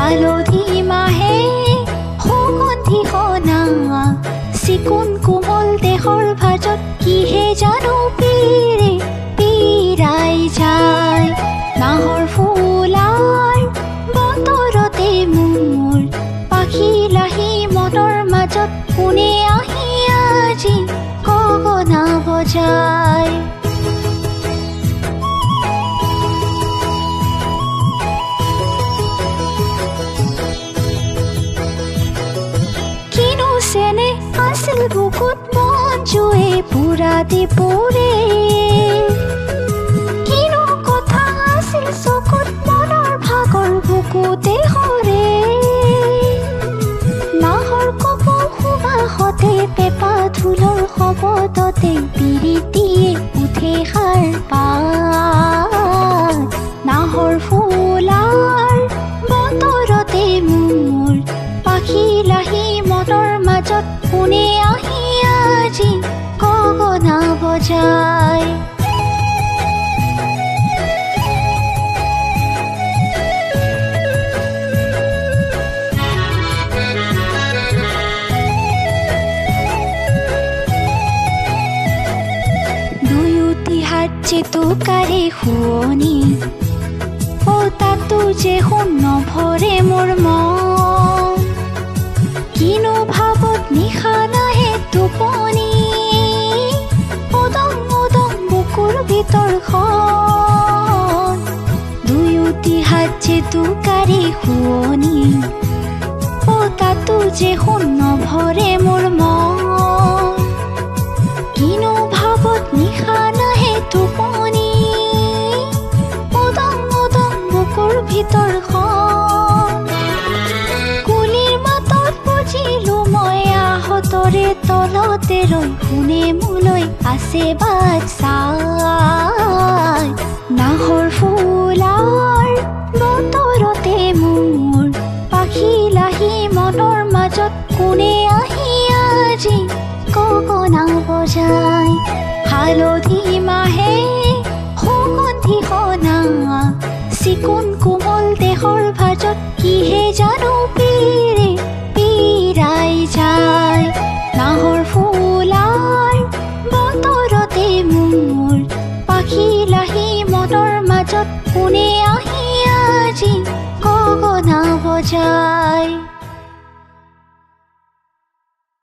হালধি মাহে সুগন্ধি সনা চিকুণ কোমল দেহৰ ভাজত কিহে জানো পীৰে পীৰাই যায় নাহৰ ফুলাৰ বতৰতে মোৰ পাখি লাহি মনৰ মাজত কোনে আহি আজি গগনা বজায় চেনে আছিল বুকুত মন জুয়ে পুৰা দিপুৰে কিনো কথা আছিল চকুত মনৰ ভাগৰ বুকুতে হৰে নাহৰ কপৌ সুবাসতে পেপা ধুলৰ শব্দতে পিৰিতিয়ে উঠে সাৰ পাত নাহৰ ফুলাৰ বতৰতে মোৰ পাখি লাহি মনৰ মাজত কোনে আহি আজি গগনা বজায় দুয়োটি হাত যে তোকাৰে শুৱনি ও তাতো যে সোণ নভৰে মোৰ মন কিনো ভাবত নিশা নাহে টোপনি উদং উদং বুকুৰ ভিতৰখন দুয়োটি হাত যে তোকাৰে শুৱনি ও তাতো যে সোণ নভৰে মোৰ মন কিনো ভাবত নিশা নাহে টোপনি উদং উদং বুকুৰ ভিতৰখন কুলিৰ মাতত বুজিলো মই আহতৰে তলতে ৰৈ শুনে মোলৈ আছে বাট চাই নাহৰ ফুলাৰ বতৰতে মোৰ পাখি লাহি মনৰ মাজত কোনে আহি আজি গগনা বজায় হালধি মাহে সুগন্ধি সনা চিকুণ কোমল দেহৰ ভাজত কিহে জানো পীৰে পীৰাই যায় নাহৰ ফুলাৰ বতৰতে মোৰ পাখি লাহি মনৰ মাজত কোনে আহি আজি গগনা বজায়